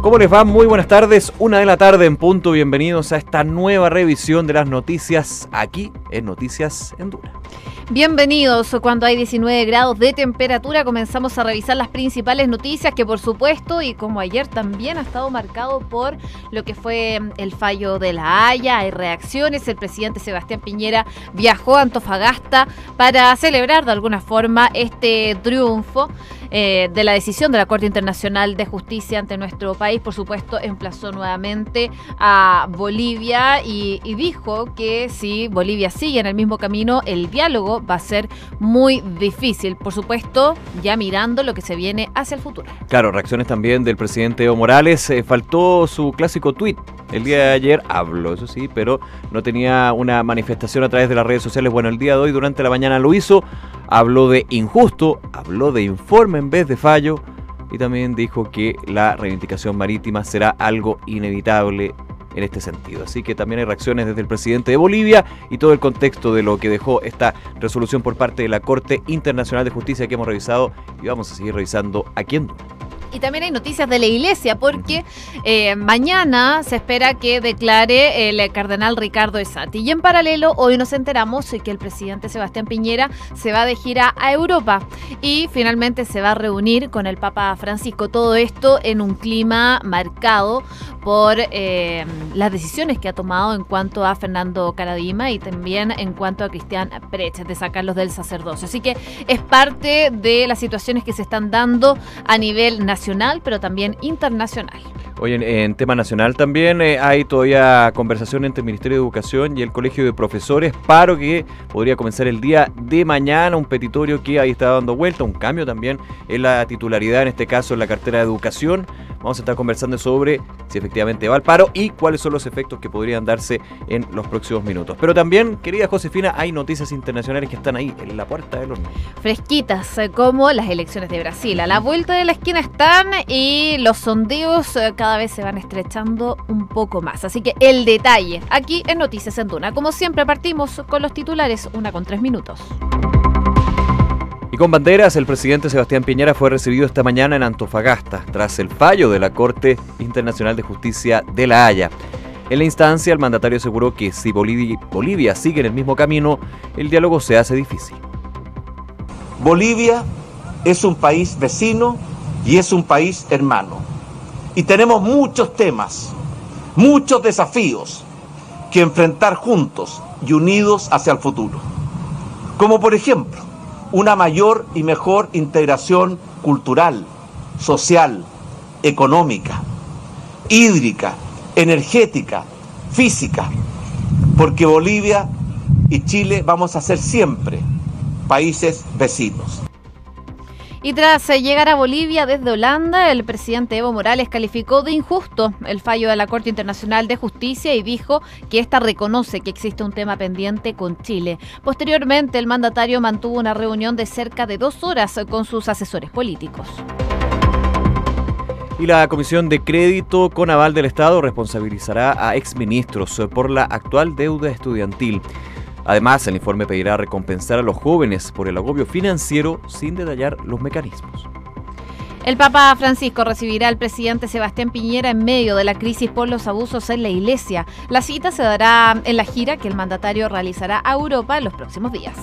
¿Cómo les va? Muy buenas tardes, 1:00 en punto. Bienvenidos a esta nueva revisión de las noticias aquí en Noticias en Duna. Bienvenidos. Cuando hay 19 grados de temperatura comenzamos a revisar las principales noticias que, por supuesto, y como ayer también ha estado marcado por lo que fue el fallo de La Haya. Hay reacciones. El presidente Sebastián Piñera viajó a Antofagasta para celebrar de alguna forma este triunfo de la decisión de la Corte Internacional de Justicia ante nuestro país. Por supuesto, emplazó nuevamente a Bolivia y dijo que si Bolivia sigue en el mismo camino, el diálogo va a ser muy difícil. Por supuesto, ya mirando lo que se viene hacia el futuro. Claro, reacciones también del presidente Evo Morales. Faltó su clásico tuit. El día de ayer habló, eso sí, pero no tenía una manifestación a través de las redes sociales. Bueno, el día de hoy, durante la mañana lo hizo. Habló de injusto, habló de informe en vez de fallo y también dijo que la reivindicación marítima será algo inevitable en este sentido. Así que también hay reacciones desde el presidente de Bolivia y todo el contexto de lo que dejó esta resolución por parte de la Corte Internacional de Justicia que hemos revisado y vamos a seguir revisando aquí en Duna. Y también hay noticias de la iglesia porque mañana se espera que declare el cardenal Ricardo Esati. Y en paralelo, hoy nos enteramos que el presidente Sebastián Piñera se va de gira a Europa y finalmente se va a reunir con el Papa Francisco. Todo esto en un clima marcado por las decisiones que ha tomado en cuanto a Fernando Karadima y también en cuanto a Cristian Brecht, de sacarlos del sacerdocio. Así que es parte de las situaciones que se están dando a nivel nacional, pero también internacional. Oye, en tema nacional también hay todavía conversación entre el Ministerio de Educación y el Colegio de Profesores, paro que podría comenzar el día de mañana, un petitorio que ahí está dando vuelta, un cambio también en la titularidad, en este caso en la cartera de Educación. Vamos a estar conversando sobre si efectivamente va al paro y cuáles son los efectos que podrían darse en los próximos minutos. Pero también, querida Josefina, hay noticias internacionales que están ahí, en la puerta del horno. Fresquitas, como las elecciones de Brasil. A la vuelta de la esquina están y los sondeos cada vez se van estrechando un poco más. Así que el detalle, aquí en Noticias en Duna. Como siempre, partimos con los titulares, 1:03. Y con banderas, el presidente Sebastián Piñera fue recibido esta mañana en Antofagasta, tras el fallo de la Corte Internacional de Justicia de La Haya. En la instancia, el mandatario aseguró que si Bolivia sigue en el mismo camino, el diálogo se hace difícil. Bolivia es un país vecino y es un país hermano. Y tenemos muchos temas, muchos desafíos que enfrentar juntos y unidos hacia el futuro. Como por ejemplo, una mayor y mejor integración cultural, social, económica, hídrica, energética, física, porque Bolivia y Chile vamos a ser siempre países vecinos. Y tras llegar a Bolivia desde Holanda, el presidente Evo Morales calificó de injusto el fallo de la Corte Internacional de Justicia y dijo que ésta reconoce que existe un tema pendiente con Chile. Posteriormente, el mandatario mantuvo una reunión de cerca de 2 horas con sus asesores políticos. Y la Comisión de Crédito con aval del Estado responsabilizará a exministros por la actual deuda estudiantil. Además, el informe pedirá recompensar a los jóvenes por el agobio financiero sin detallar los mecanismos. El Papa Francisco recibirá al presidente Sebastián Piñera en medio de la crisis por los abusos en la iglesia. La cita se dará en la gira que el mandatario realizará a Europa en los próximos días.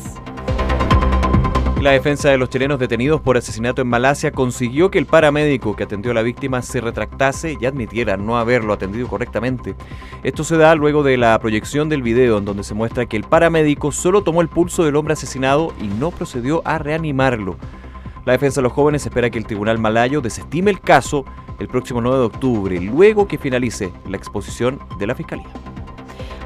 La defensa de los chilenos detenidos por asesinato en Malasia consiguió que el paramédico que atendió a la víctima se retractase y admitiera no haberlo atendido correctamente. Esto se da luego de la proyección del video en donde se muestra que el paramédico solo tomó el pulso del hombre asesinado y no procedió a reanimarlo. La defensa de los jóvenes espera que el tribunal malayo desestime el caso el próximo 9 de octubre, luego que finalice la exposición de la Fiscalía.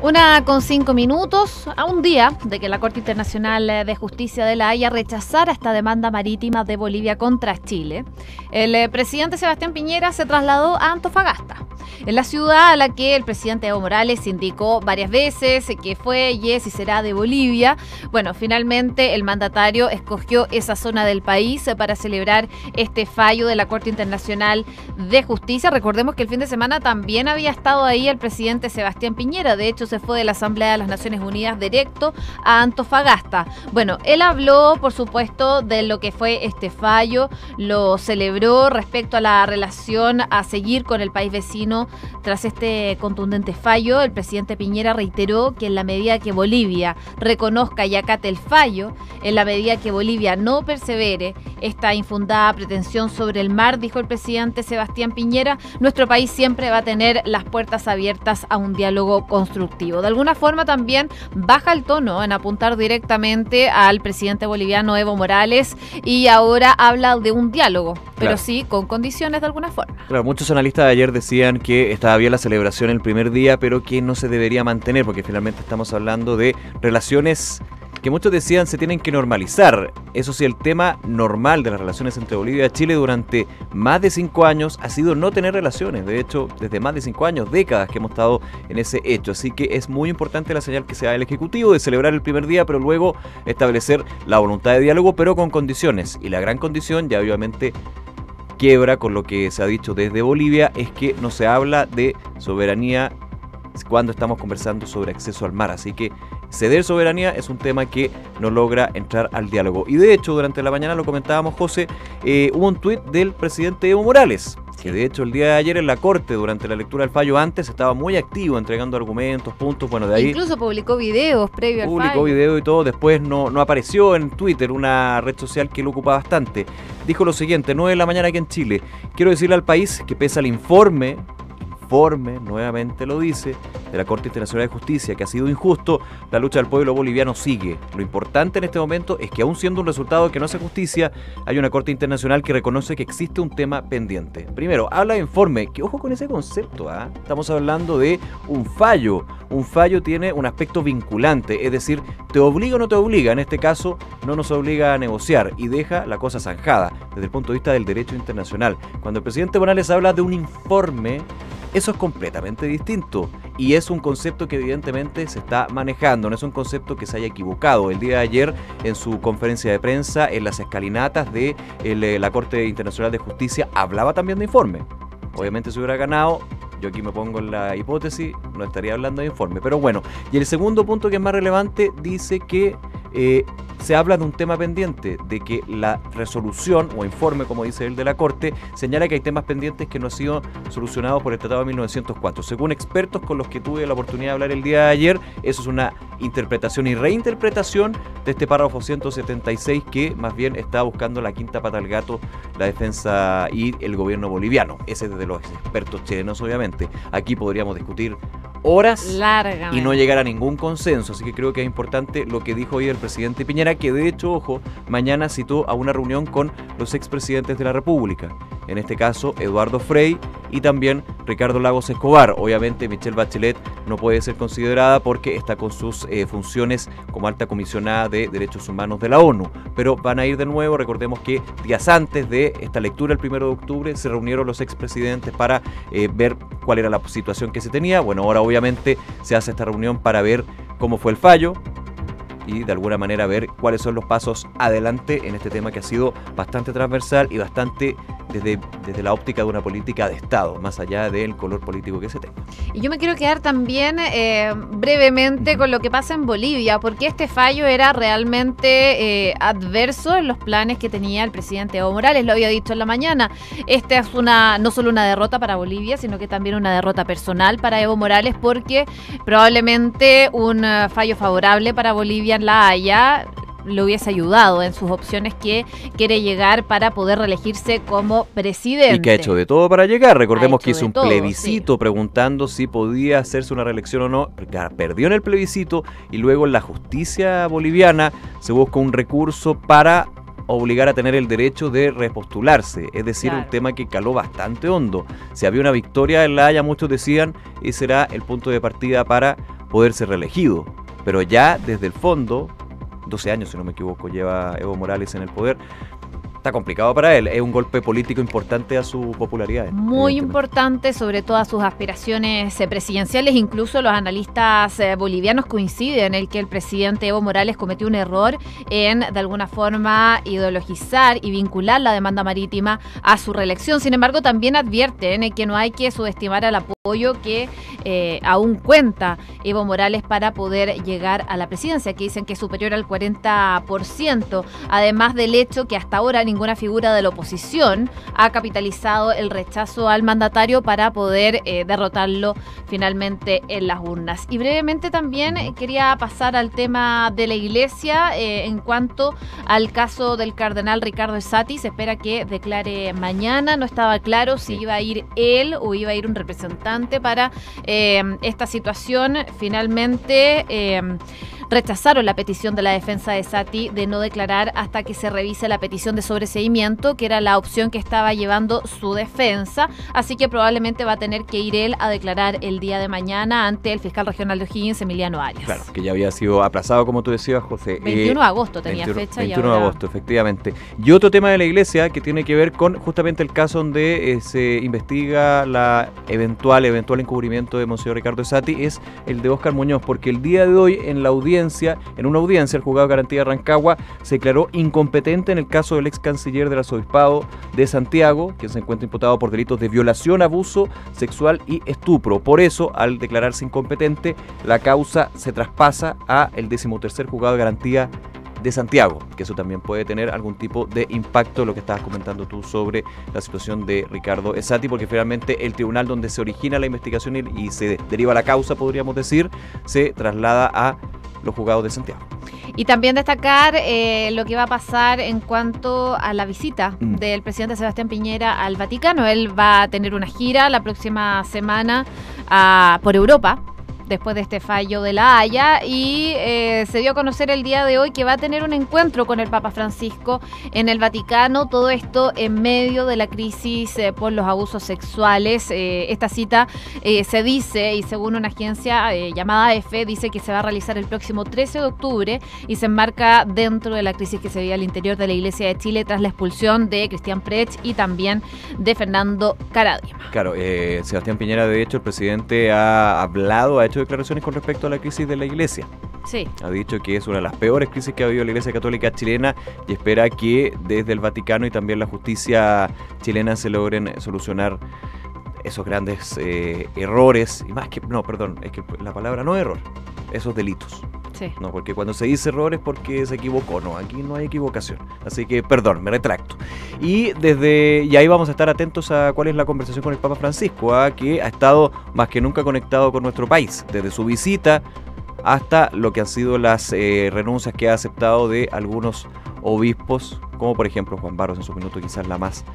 1:05, a un día de que la Corte Internacional de Justicia de La Haya rechazara esta demanda marítima de Bolivia contra Chile, el presidente Sebastián Piñera se trasladó a Antofagasta. en la ciudad, a la que el presidente Evo Morales indicó varias veces que fue y es y será de Bolivia. Bueno, finalmente el mandatario escogió esa zona del país para celebrar este fallo de la Corte Internacional de Justicia. Recordemos que el fin de semana también había estado ahí el presidente Sebastián Piñera. De hecho, se fue de la Asamblea de las Naciones Unidas directo a Antofagasta. Bueno, él habló, por supuesto, de lo que fue este fallo, lo celebró respecto a la relación a seguir con el país vecino tras este contundente fallo. El presidente Piñera reiteró que en la medida que Bolivia reconozca y acate el fallo, en la medida que Bolivia no persevere esta infundada pretensión sobre el mar, dijo el presidente Sebastián Piñera, nuestro país siempre va a tener las puertas abiertas a un diálogo constructivo. De alguna forma también baja el tono en apuntar directamente al presidente boliviano Evo Morales y ahora habla de un diálogo, pero sí con condiciones de alguna forma. Claro, muchos analistas de ayer decían que estaba bien la celebración el primer día, pero que no se debería mantener, porque finalmente estamos hablando de relaciones que muchos decían se tienen que normalizar. Eso sí, el tema normal de las relaciones entre Bolivia y Chile durante más de 5 años ha sido no tener relaciones. De hecho, desde más de 5 años, décadas que hemos estado en ese hecho. Así que es muy importante la señal que se da el Ejecutivo de celebrar el primer día, pero luego establecer la voluntad de diálogo, pero con condiciones. Y la gran condición, ya obviamente quiebra con lo que se ha dicho desde Bolivia, es que no se habla de soberanía cuando estamos conversando sobre acceso al mar. Así que ceder soberanía es un tema que no logra entrar al diálogo. Y de hecho, durante la mañana lo comentábamos, José, hubo un tuit del presidente Evo Morales, que de hecho el día de ayer en la Corte, durante la lectura del fallo antes, estaba muy activo entregando argumentos, puntos, bueno, de ahí... Incluso publicó videos previo al fallo. Publicó videos y todo, después no apareció en Twitter, una red social que lo ocupa bastante. Dijo lo siguiente, 9 de la mañana aquí en Chile, quiero decirle al país que pese al informe, nuevamente lo dice, de la Corte Internacional de Justicia, que ha sido injusto, la lucha del pueblo boliviano sigue. Lo importante en este momento es que aún siendo un resultado que no hace justicia, hay una Corte Internacional que reconoce que existe un tema pendiente. Primero, habla de informe, que ojo con ese concepto, estamos hablando de un fallo. Un fallo tiene un aspecto vinculante, es decir, te obliga o no te obliga. En este caso, no nos obliga a negociar y deja la cosa zanjada desde el punto de vista del derecho internacional. Cuando el presidente Morales habla de un informe, eso es completamente distinto y es un concepto que evidentemente se está manejando, no es un concepto que se haya equivocado. El día de ayer, en su conferencia de prensa, en las escalinatas de la Corte Internacional de Justicia, hablaba también de informe. Obviamente, si hubiera ganado, yo aquí me pongo en la hipótesis, no estaría hablando de informe. Pero bueno, y el segundo punto que es más relevante, dice que se habla de un tema pendiente, de que la resolución o informe, como dice él, de la Corte, señala que hay temas pendientes que no han sido solucionados por el Tratado de 1904. Según expertos con los que tuve la oportunidad de hablar el día de ayer, eso es una interpretación y reinterpretación de este párrafo 176 que más bien está buscando la quinta pata al gato, la defensa y el gobierno boliviano. Ese es de los expertos chilenos, obviamente. Aquí podríamos discutir horas y no llegar a ningún consenso, así que creo que es importante lo que dijo hoy el presidente Piñera, que de hecho, ojo, mañana citó a una reunión con los expresidentes de la República, en este caso Eduardo Frei y también Ricardo Lagos Escobar. Obviamente Michelle Bachelet no puede ser considerada porque está con sus funciones como alta comisionada de derechos humanos de la ONU, pero van a ir de nuevo. Recordemos que días antes de esta lectura, el 1 de octubre, se reunieron los expresidentes para ver cuál era la situación que se tenía. Bueno, ahora obviamente se hace esta reunión para ver cómo fue el fallo y de alguna manera ver cuáles son los pasos adelante en este tema que ha sido bastante transversal y bastante desde la óptica de una política de Estado, más allá del color político que se tenga. Y yo me quiero quedar también brevemente con lo que pasa en Bolivia, porque este fallo era realmente adverso en los planes que tenía el presidente Evo Morales, lo había dicho en la mañana. Esta es no solo una derrota para Bolivia, sino que también una derrota personal para Evo Morales, porque probablemente un fallo favorable para Bolivia en La Haya le hubiese ayudado en sus opciones que quiere llegar para poder reelegirse como presidente. Y que ha hecho de todo para llegar. Recordemos que hizo un plebiscito preguntando si podía hacerse una reelección o no. Perdió en el plebiscito y luego en la justicia boliviana se busca un recurso para obligar a tener el derecho de repostularse, es decir, un tema que caló bastante hondo. Si había una victoria en La Haya, muchos decían, ese era el punto de partida para poder ser reelegido. Pero ya desde el fondo, 12 años si no me equivoco lleva Evo Morales en el poder, está complicado para él. Es un golpe político importante a su popularidad. Muy importante, sobre todo a sus aspiraciones presidenciales. Incluso los analistas bolivianos coinciden en que el presidente Evo Morales cometió un error en, de alguna forma, ideologizar y vincular la demanda marítima a su reelección. Sin embargo, también advierten que no hay que subestimar el apoyo que aún cuenta Evo Morales para poder llegar a la presidencia, que dicen que es superior al 40%, además del hecho que hasta ahora ninguna figura de la oposición ha capitalizado el rechazo al mandatario para poder derrotarlo finalmente en las urnas. Y brevemente también quería pasar al tema de la Iglesia en cuanto al caso del cardenal Ricardo Esati. Se espera que declare mañana. No estaba claro si iba a ir él o iba a ir un representante para esta situación. Finalmente rechazaron la petición de la defensa de Esati de no declarar hasta que se revise la petición de sobreseimiento, que era la opción que estaba llevando su defensa. Así que probablemente va a tener que ir él a declarar el día de mañana ante el fiscal regional de O'Higgins, Emiliano Arias. Claro, que ya había sido aplazado, como tú decías, José. 21 de agosto tenía 21, fecha. 21 y ahora... de agosto, efectivamente. Y otro tema de la Iglesia que tiene que ver con justamente el caso donde se investiga la eventual encubrimiento de Monseñor Ricardo Esati es el de Óscar Muñoz, porque el día de hoy en una audiencia, el juzgado de garantía de Rancagua se declaró incompetente en el caso del ex canciller del arzobispado de Santiago, quien se encuentra imputado por delitos de violación, abuso sexual y estupro. Por eso, al declararse incompetente, la causa se traspasa a el 13º juzgado de garantía de Santiago, que eso también puede tener algún tipo de impacto, lo que estabas comentando tú sobre la situación de Ricardo Esati, porque finalmente el tribunal donde se origina la investigación y se deriva la causa, podríamos decir, se traslada a los juzgados de Santiago. Y también destacar lo que va a pasar en cuanto a la visita del presidente Sebastián Piñera al Vaticano. Él va a tener una gira la próxima semana por Europa, después de este fallo de La Haya, y se dio a conocer el día de hoy que va a tener un encuentro con el Papa Francisco en el Vaticano, todo esto en medio de la crisis por los abusos sexuales. Esta cita se dice, y según una agencia llamada EFE, dice que se va a realizar el próximo 13 de octubre y se enmarca dentro de la crisis que se vive al interior de la Iglesia de Chile tras la expulsión de Cristian Prech y también de Fernando Caradima. Claro, Sebastián Piñera, de hecho, el presidente ha hecho declaraciones con respecto a la crisis de la Iglesia. Sí. Ha dicho que es una de las peores crisis que ha habido la Iglesia Católica chilena y espera que desde el Vaticano y también la justicia chilena se logren solucionar esos grandes errores. Y más que, no, perdón, es que la palabra no es error, esos delitos. Sí. No, porque cuando se dice error es porque se equivocó. No, aquí no hay equivocación. Así que, perdón, me retracto. Y ahí vamos a estar atentos a cuál es la conversación con el Papa Francisco, que ha estado más que nunca conectado con nuestro país, desde su visita hasta lo que han sido las renuncias que ha aceptado de algunos obispos, como por ejemplo Juan Barros en su minuto, quizás la más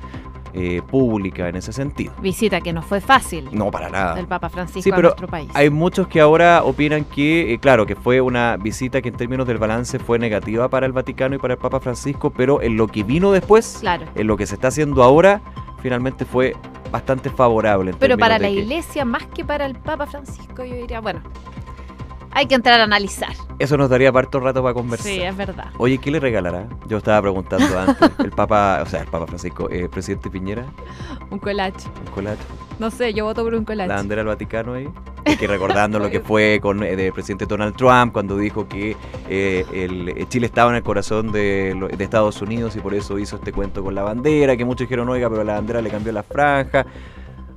pública en ese sentido. Visita que no fue fácil. No, para nada. Del Papa Francisco sí, a pero nuestro país. Hay muchos que ahora opinan que, claro, que fue una visita que en términos del balance fue negativa para el Vaticano y para el Papa Francisco, pero en lo que vino después, claro, en lo que se está haciendo ahora, finalmente fue bastante favorable. Pero para la Iglesia, más que para el Papa Francisco, yo diría, bueno, hay que entrar a analizar. Eso nos daría harto rato para conversar. Sí, es verdad. Oye, ¿qué le regalará? Yo estaba preguntando antes. El Papa Francisco, presidente Piñera. Un collage. Un collage. No sé, yo voto por un collage. La bandera del Vaticano ahí. Y que recordando lo que fue con el presidente Donald Trump cuando dijo que Chile estaba en el corazón de Estados Unidos y por eso hizo este cuento con la bandera, que muchos dijeron, oiga, pero la bandera le cambió la franja.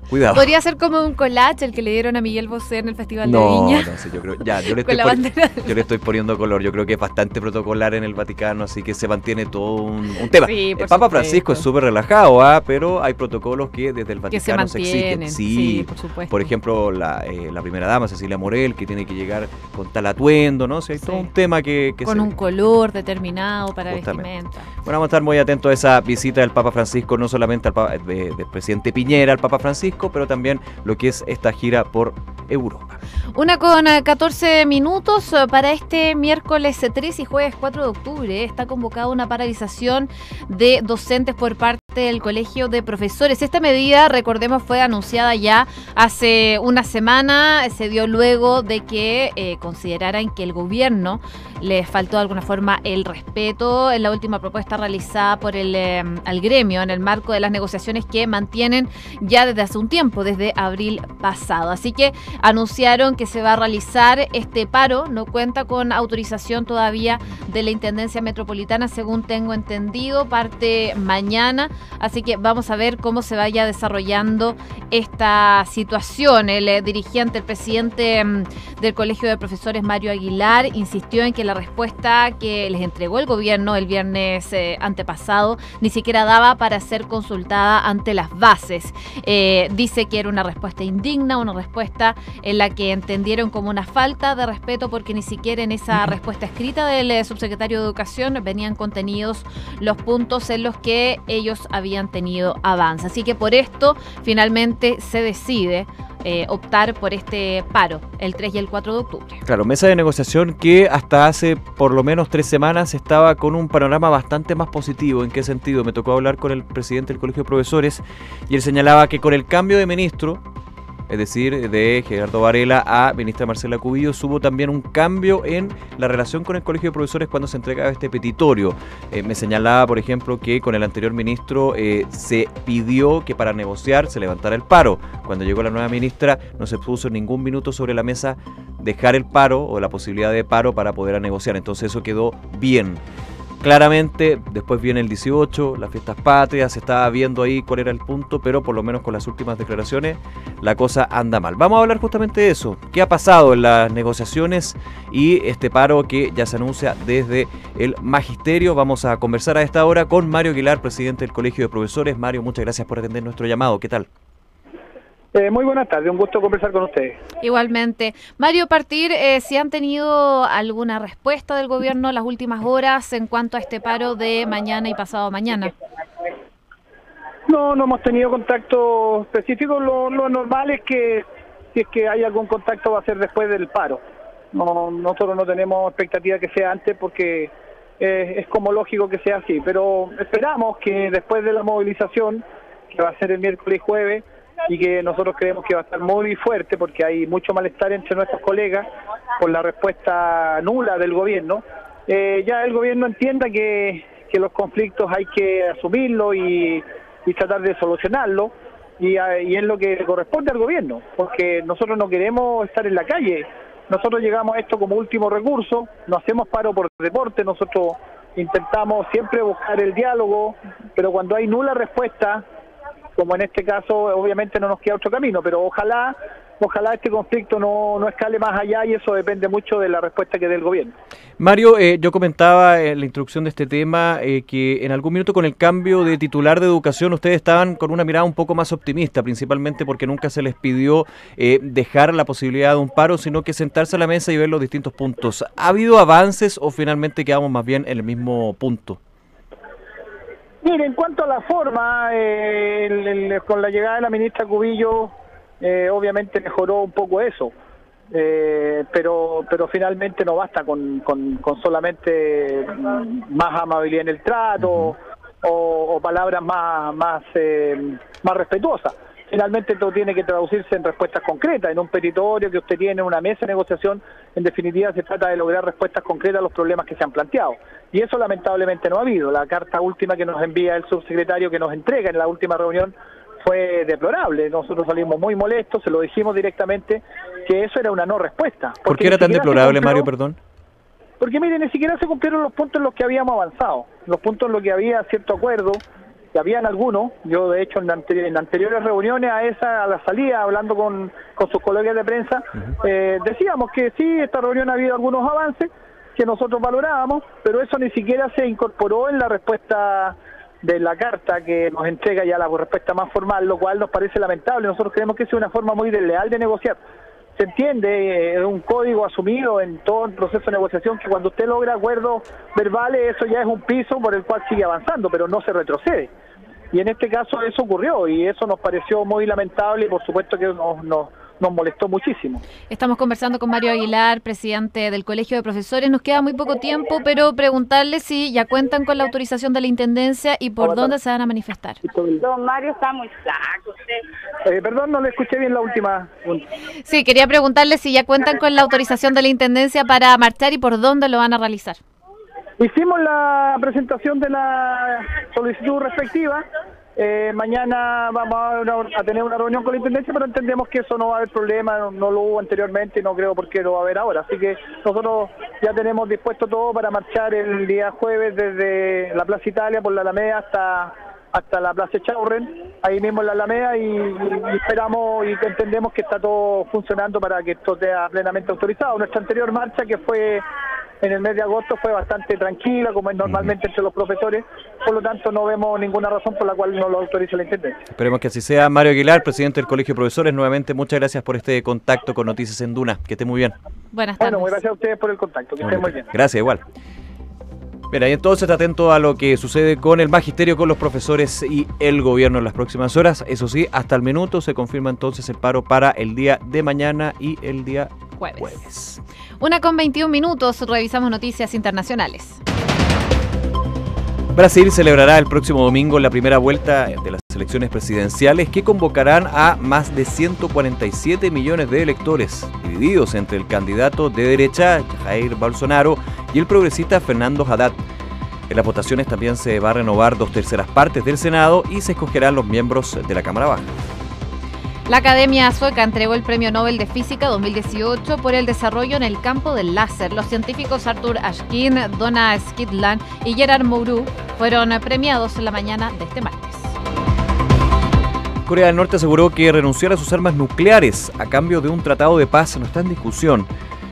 Cuidado. Podría ser como un collage el que le dieron a Miguel Bosé en el Festival de Viña. No, sí, yo creo, yo le estoy poniendo color. Yo creo que es bastante protocolar en el Vaticano, así que se mantiene todo un tema. Sí, el Papa Francisco es súper relajado, pero hay protocolos que desde el Vaticano se exigen. Sí, por supuesto. Por ejemplo, la primera dama, Cecilia Morel, que tiene que llegar con tal atuendo, ¿no? O sea, hay todo un tema que con un color determinado para vestimenta. Bueno, vamos a estar muy atentos a esa visita del Papa Francisco, no solamente del presidente Piñera al Papa Francisco, pero también lo que es esta gira por Europa. 1:14 para este miércoles 3 y jueves 4 de octubre. Está convocada una paralización de docentes por parte presidente del Colegio de Profesores. Esta medida, recordemos, fue anunciada ya hace una semana, se dio luego de que consideraran que el gobierno les faltó de alguna forma el respeto en la última propuesta realizada por al gremio en el marco de las negociaciones que mantienen ya desde hace un tiempo, desde abril pasado. Así que anunciaron que se va a realizar este paro, no cuenta con autorización todavía de la Intendencia Metropolitana, según tengo entendido, parte mañana, así que vamos a ver cómo se vaya desarrollando esta situación. El dirigente, el presidente del Colegio de Profesores, Mario Aguilar, insistió en que la respuesta que les entregó el gobierno el viernes antepasado ni siquiera daba para ser consultada ante las bases. Dice que era una respuesta indigna, una respuesta en la que entendieron como una falta de respeto, porque ni siquiera en esa respuesta escrita del subsecretario de Educación venían contenidos los puntos en los que ellos habían tenido avance. Así que por esto finalmente se decide optar por este paro el 3 y el 4 de octubre. Claro, mesa de negociación que hasta hace por lo menos 3 semanas estaba con un panorama bastante más positivo. ¿En qué sentido? Me tocó hablar con el presidente del Colegio de Profesores y él señalaba que con el cambio de ministro, es decir, de Gerardo Varela a ministra Marcela Cubillos, hubo también un cambio en la relación con el Colegio de Profesores cuando se entregaba este petitorio. Me señalaba, por ejemplo, que con el anterior ministro se pidió que para negociar se levantara el paro. Cuando llegó la nueva ministra no se puso ningún minuto sobre la mesa dejar el paro o la posibilidad de paro para poder negociar. Entonces eso quedó bien. Claramente, después viene el 18, las fiestas patrias, se estaba viendo ahí cuál era el punto, pero por lo menos con las últimas declaraciones la cosa anda mal. Vamos a hablar justamente de eso, qué ha pasado en las negociaciones y este paro que ya se anuncia desde el magisterio. Vamos a conversar a esta hora con Mario Aguilar, presidente del Colegio de Profesores. Mario, muchas gracias por atender nuestro llamado. ¿Qué tal? Muy buenas tardes, un gusto conversar con ustedes. Igualmente. Mario, partir, si han tenido alguna respuesta del gobierno las últimas horas en cuanto a este paro de mañana y pasado mañana. No hemos tenido contacto específico. Lo normal es que si es que hay algún contacto va a ser después del paro. Nosotros no tenemos expectativa que sea antes porque es como lógico que sea así, pero esperamos que después de la movilización, que va a ser el miércoles y jueves, y que nosotros creemos que va a estar muy fuerte porque hay mucho malestar entre nuestros colegas por la respuesta nula del gobierno, ya el gobierno entienda que los conflictos hay que asumirlos y tratar de solucionarlos, y es lo que le corresponde al gobierno, porque nosotros no queremos estar en la calle. Nosotros llegamos a esto como último recurso, no hacemos paro por deporte, nosotros intentamos siempre buscar el diálogo, pero cuando hay nula respuesta, como en este caso, obviamente no nos queda otro camino, pero ojalá este conflicto no escale más allá, y eso depende mucho de la respuesta que dé el gobierno. Mario, yo comentaba en la introducción de este tema que en algún minuto con el cambio de titular de educación ustedes estaban con una mirada un poco más optimista, principalmente porque nunca se les pidió dejar la posibilidad de un paro, sino que sentarse a la mesa y ver los distintos puntos. ¿Ha habido avances o finalmente quedamos más bien en el mismo punto? Mire, en cuanto a la forma, con la llegada de la ministra Cubillos, obviamente mejoró un poco eso, pero finalmente no basta con solamente más amabilidad en el trato o palabras más respetuosas. Finalmente todo tiene que traducirse en respuestas concretas, en un petitorio que usted tiene, una mesa de negociación. En definitiva se trata de lograr respuestas concretas a los problemas que se han planteado, y eso lamentablemente no ha habido. La carta última que nos envía el subsecretario, que nos entrega en la última reunión, fue deplorable. Nosotros salimos muy molestos, se lo dijimos directamente que eso era una no respuesta. ¿Por qué era tan deplorable, Mario, perdón? Porque mire, ni siquiera se cumplieron los puntos en los que habíamos avanzado, los puntos en los que había cierto acuerdo, que habían algunos. Yo de hecho en anteriores reuniones a la salida, hablando con sus colegas de prensa, decíamos que sí, esta reunión ha habido algunos avances que nosotros valorábamos, pero eso ni siquiera se incorporó en la respuesta de la carta que nos entrega ya la respuesta más formal, lo cual nos parece lamentable. Nosotros creemos que es una forma muy desleal de negociar. Se entiende, es un código asumido en todo el proceso de negociación, que cuando usted logra acuerdos verbales, eso ya es un piso por el cual sigue avanzando, pero no se retrocede. Y en este caso eso ocurrió, y eso nos pareció muy lamentable, y por supuesto que nos nos molestó muchísimo. Estamos conversando con Mario Aguilar, presidente del Colegio de Profesores. Nos queda muy poco tiempo, pero preguntarle si ya cuentan con la autorización de la Intendencia y por dónde se van a manifestar. Don Mario está muy flaco, usted. Perdón, no le escuché bien la última. Sí, quería preguntarle si ya cuentan con la autorización de la Intendencia para marchar y por dónde lo van a realizar. Hicimos la presentación de la solicitud respectiva. Mañana vamos a tener una reunión con la Intendencia, pero entendemos que eso no va a haber problema, no lo hubo anteriormente y no creo por qué lo va a haber ahora. Así que nosotros ya tenemos dispuesto todo para marchar el día jueves desde la Plaza Italia por la Alameda hasta la Plaza Echaurren, ahí mismo en la Alameda, y esperamos y entendemos que está todo funcionando para que esto sea plenamente autorizado. Nuestra anterior marcha, que fue en el mes de agosto, fue bastante tranquila, como es normalmente entre los profesores, por lo tanto no vemos ninguna razón por la cual no lo autorice la Intendencia. Esperemos que así sea. Mario Aguilar, presidente del Colegio de Profesores, nuevamente muchas gracias por este contacto con Noticias en Duna. Que esté muy bien. Buenas tardes. Bueno, muy gracias a ustedes por el contacto, que estén muy bien. Gracias, igual. Bien, ahí entonces está atento a lo que sucede con el magisterio, con los profesores y el gobierno en las próximas horas. Eso sí, hasta el minuto se confirma entonces el paro para el día de mañana y el día jueves. 1:21, revisamos noticias internacionales. Brasil celebrará el próximo domingo la primera vuelta de las elecciones presidenciales que convocarán a más de 147 millones de electores, divididos entre el candidato de derecha, Jair Bolsonaro, y el progresista Fernando Haddad. En las votaciones también se va a renovar 2/3 partes del Senado y se escogerán los miembros de la Cámara Baja. La Academia Sueca entregó el Premio Nobel de Física 2018 por el desarrollo en el campo del láser. Los científicos Arthur Ashkin, Donna Skidland y Gerard Mourou fueron premiados en la mañana de este martes. Corea del Norte aseguró que renunciar a sus armas nucleares a cambio de un tratado de paz no está en discusión.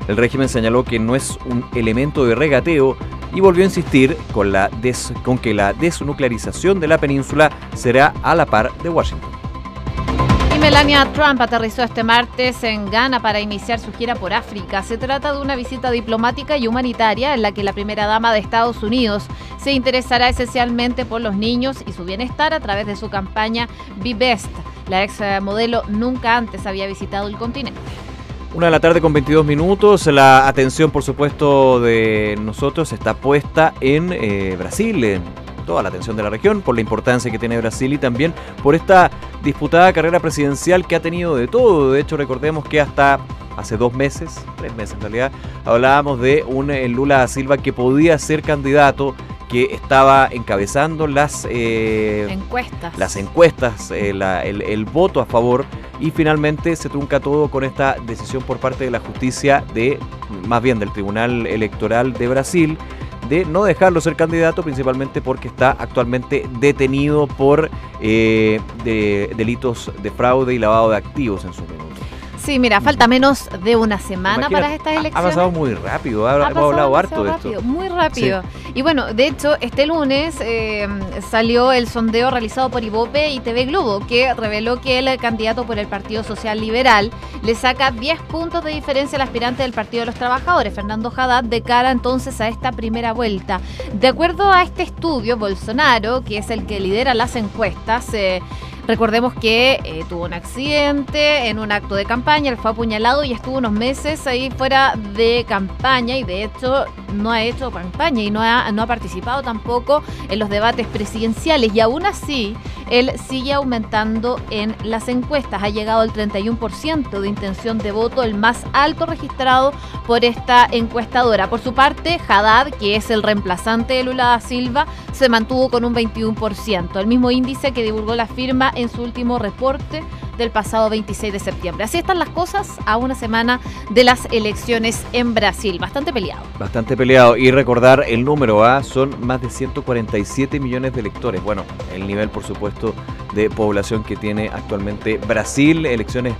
El régimen señaló que no es un elemento de regateo y volvió a insistir con que la desnuclearización de la península será a la par de Washington. Y Melania Trump aterrizó este martes en Ghana para iniciar su gira por África. Se trata de una visita diplomática y humanitaria en la que la primera dama de Estados Unidos se interesará esencialmente por los niños y su bienestar a través de su campaña Be Best. La ex modelo nunca antes había visitado el continente. 1:22 p.m. La atención, por supuesto, de nosotros está puesta en Brasil, toda la atención de la región, por la importancia que tiene Brasil y también por esta disputada carrera presidencial que ha tenido de todo. De hecho, recordemos que hasta hace 2 meses, 3 meses en realidad, hablábamos de un Lula da Silva que podía ser candidato, que estaba encabezando las encuestas, el voto a favor, y finalmente se trunca todo con esta decisión por parte de la justicia, más bien del Tribunal Electoral de Brasil, de no dejarlo ser candidato, principalmente porque está actualmente detenido por delitos de fraude y lavado de activos en su minuto. Sí, mira, falta menos de una semana para estas elecciones. Ha pasado muy rápido, hemos hablado harto de esto. Muy rápido. Sí. Y bueno, de hecho, este lunes salió el sondeo realizado por Ibope y TV Globo, que reveló que el candidato por el Partido Social Liberal le saca 10 puntos de diferencia al aspirante del Partido de los Trabajadores, Fernando Haddad, de cara entonces a esta primera vuelta. De acuerdo a este estudio, Bolsonaro, que es el que lidera las encuestas, recordemos que tuvo un accidente en un acto de campaña, él fue apuñalado y estuvo unos meses ahí fuera de campaña, y de hecho no ha hecho campaña y no ha participado tampoco en los debates presidenciales, y aún así él sigue aumentando en las encuestas. Ha llegado al 31% de intención de voto, el más alto registrado por esta encuestadora. Por su parte, Haddad, que es el reemplazante de Lula da Silva, se mantuvo con un 21%, el mismo índice que divulgó la firma en su último reporte del pasado 26 de septiembre. Así están las cosas a una semana de las elecciones en Brasil. Bastante peleado. Bastante peleado. Y recordar el número, son más de 147 millones de electores. Bueno, el nivel, por supuesto, de población que tiene actualmente Brasil. Elecciones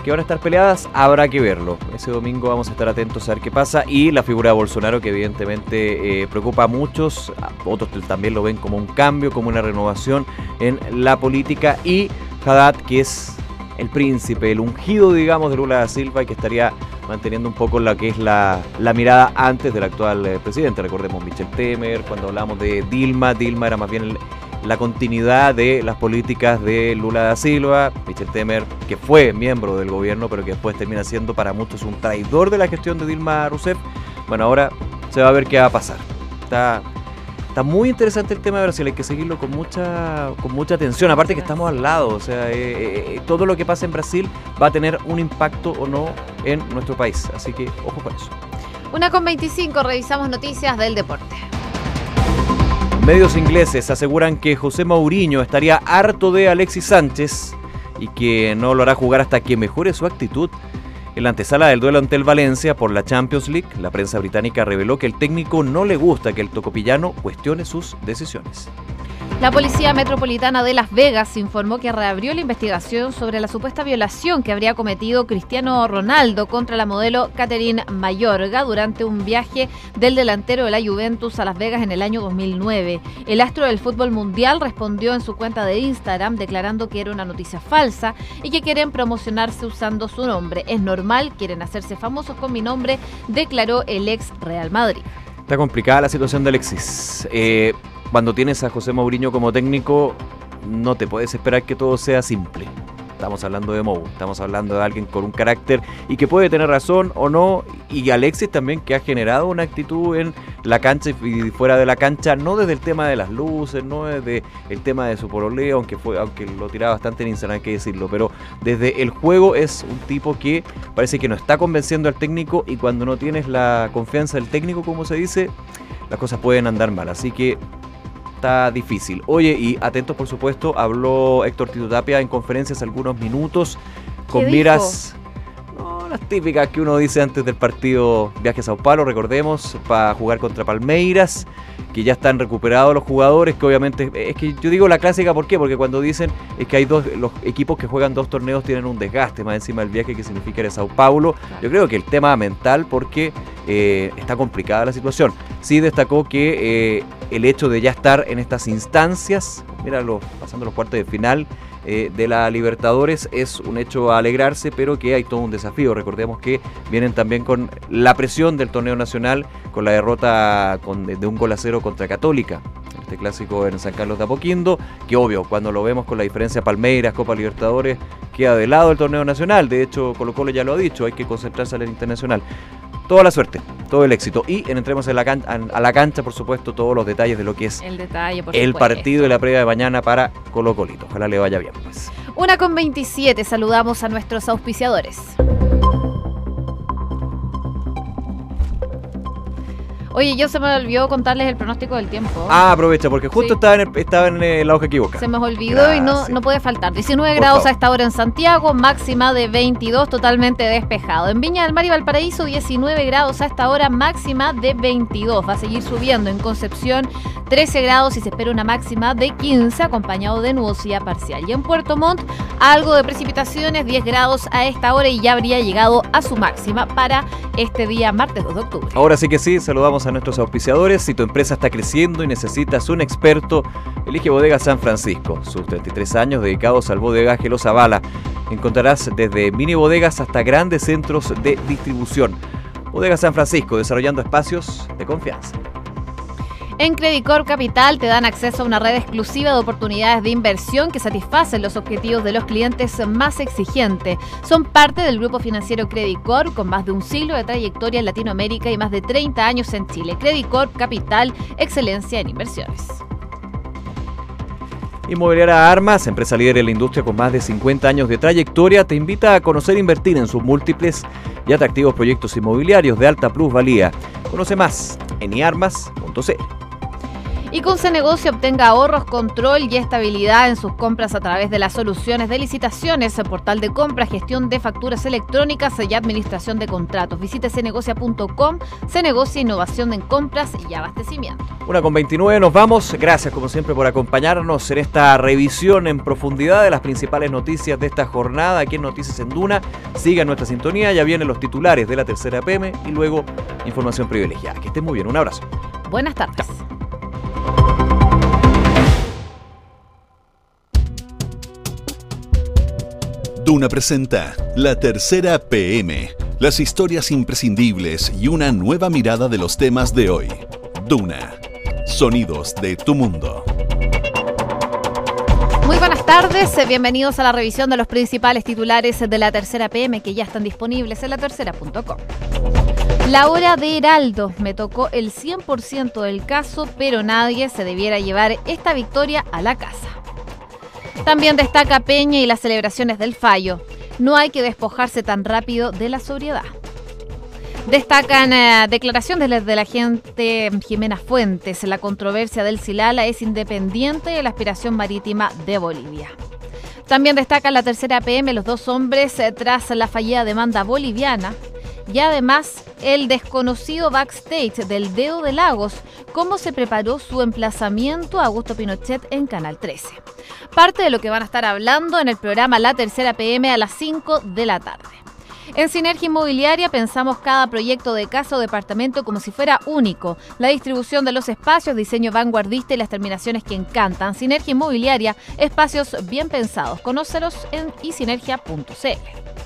que van a estar peleadas, habrá que verlo. Ese domingo vamos a estar atentos a ver qué pasa. Y la figura de Bolsonaro, que evidentemente preocupa a muchos, otros también lo ven como un cambio, como una renovación en la política. Y Haddad, que es el príncipe, el ungido, digamos, de Lula da Silva, y que estaría manteniendo un poco la que es la mirada antes del actual presidente. Recordemos Michel Temer, cuando hablamos de Dilma era más bien la continuidad de las políticas de Lula da Silva, Michel Temer, que fue miembro del gobierno, pero que después termina siendo para muchos un traidor de la gestión de Dilma Rousseff. Bueno, ahora se va a ver qué va a pasar. Está muy interesante el tema de Brasil, hay que seguirlo con mucha atención, aparte que estamos al lado, o sea, todo lo que pasa en Brasil va a tener un impacto o no en nuestro país, así que ojo con eso. 1:25, revisamos noticias del deporte. Medios ingleses aseguran que José Mourinho estaría harto de Alexis Sánchez y que no lo hará jugar hasta que mejore su actitud. En la antesala del duelo ante el Valencia por la Champions League, la prensa británica reveló que el técnico no le gusta que el tocopillano cuestione sus decisiones. La Policía Metropolitana de Las Vegas informó que reabrió la investigación sobre la supuesta violación que habría cometido Cristiano Ronaldo contra la modelo Catherine Mayorga durante un viaje del delantero de la Juventus a Las Vegas en el año 2009. El astro del fútbol mundial respondió en su cuenta de Instagram declarando que era una noticia falsa y que quieren promocionarse usando su nombre. Es normal, quieren hacerse famosos con mi nombre, declaró el ex Real Madrid. Está complicada la situación de Alexis. Cuando tienes a José Mourinho como técnico, no te puedes esperar que todo sea simple. Estamos hablando de Mou, estamos hablando de alguien con un carácter y que puede tener razón o no. Y Alexis también, que ha generado una actitud en la cancha y fuera de la cancha, no desde el tema de las luces, no desde el tema de su pololeo, aunque lo tiraba bastante en Instagram, hay que decirlo, pero desde el juego es un tipo que parece que no está convenciendo al técnico, y cuando no tienes la confianza del técnico, como se dice, las cosas pueden andar mal, así que está difícil. Oye, y atentos por supuesto, habló Héctor Tito Tapia en conferencias algunos minutos con miras, no las típicas que uno dice antes del partido, viaje a Sao Paulo, recordemos, para jugar contra Palmeiras, que ya están recuperados los jugadores, que obviamente, es que yo digo la clásica, ¿por qué? Porque cuando dicen es que hay los equipos que juegan 2 torneos tienen un desgaste más encima del viaje que significa ir a Sao Paulo. Yo creo que el tema mental, porque está complicada la situación. Sí destacó que el hecho de ya estar en estas instancias, míralo, pasando los cuartos de final de la Libertadores, es un hecho a alegrarse, pero que hay todo un desafío. Recordemos que vienen también con la presión del torneo nacional, con la derrota de 1-0 contra Católica, este clásico en San Carlos de Apoquindo, que obvio, cuando lo vemos con la diferencia Palmeiras, Copa Libertadores, queda de lado el torneo nacional. De hecho, Colo-Colo ya lo ha dicho, hay que concentrarse en el internacional. Toda la suerte, todo el éxito. Y entremos a la cancha, por supuesto, todos los detalles de lo que es el partido y la previa de mañana para Colo-Colito. Ojalá le vaya bien, pues. 1:27, saludamos a nuestros auspiciadores. Oye, yo se me olvidó contarles el pronóstico del tiempo. Ah, aprovecha, porque justo sí, estaba en la hoja equivocada. Se me olvidó. Gracias. Y no puede faltar. 19 grados a esta hora en Santiago, máxima de 22, totalmente despejado. En Viña del Mar y Valparaíso, 19 grados a esta hora, máxima de 22. Va a seguir subiendo. En Concepción, 13 grados y se espera una máxima de 15, acompañado de nubosidad parcial. Y en Puerto Montt, algo de precipitaciones, 10 grados a esta hora y ya habría llegado a su máxima para este día martes 2 de octubre. Ahora sí que sí, saludamos a nuestros auspiciadores. Si tu empresa está creciendo y necesitas un experto, elige Bodegas San Francisco. Sus 33 años dedicados al bodegaje los avala. Encontrarás desde mini bodegas hasta grandes centros de distribución. Bodegas San Francisco, desarrollando espacios de confianza. En Credit Corp Capital te dan acceso a una red exclusiva de oportunidades de inversión que satisfacen los objetivos de los clientes más exigentes. Son parte del grupo financiero Credit Corp, con más de un siglo de trayectoria en Latinoamérica y más de 30 años en Chile. Credit Corp Capital, excelencia en inversiones. Inmobiliaria Armas, empresa líder en la industria con más de 50 años de trayectoria, te invita a conocer e invertir en sus múltiples y atractivos proyectos inmobiliarios de alta plusvalía. Conoce más en iarmas.cl. Y con Cenegocio obtenga ahorros, control y estabilidad en sus compras a través de las soluciones de licitaciones, portal de compras, gestión de facturas electrónicas y administración de contratos. Visite cenegocia.com. Cenegocia, innovación en compras y abastecimiento. 1:29, nos vamos. Gracias como siempre por acompañarnos en esta revisión en profundidad de las principales noticias de esta jornada aquí en Noticias en Duna. Sigan nuestra sintonía, ya vienen los titulares de la tercera PM y luego información privilegiada. Que estén muy bien, un abrazo. Buenas tardes. Chao. Duna presenta La Tercera PM, las historias imprescindibles y una nueva mirada de los temas de hoy. Duna, sonidos de tu mundo. buenas tardes, bienvenidos a la revisión de los principales titulares de la Tercera PM que ya están disponibles en latercera.com. La hora de Heraldo, me tocó el 100% del caso, pero nadie se debiera llevar esta victoria a la casa. También destaca Peña y las celebraciones del fallo. No hay que despojarse tan rápido de la sobriedad. Destacan declaraciones de la agente Jimena Fuentes. La controversia del Silala es independiente de la aspiración marítima de Bolivia. También destaca la Tercera PM los dos hombres tras la fallida demanda boliviana. Y además, el desconocido backstage del Dedo de Lagos, cómo se preparó su emplazamiento a Augusto Pinochet en Canal 13. Parte de lo que van a estar hablando en el programa La Tercera PM a las 5 de la tarde. En Sinergia Inmobiliaria pensamos cada proyecto de casa o departamento como si fuera único. La distribución de los espacios, diseño vanguardista y las terminaciones que encantan. Sinergia Inmobiliaria, espacios bien pensados. Conócelos en isinergia.cl.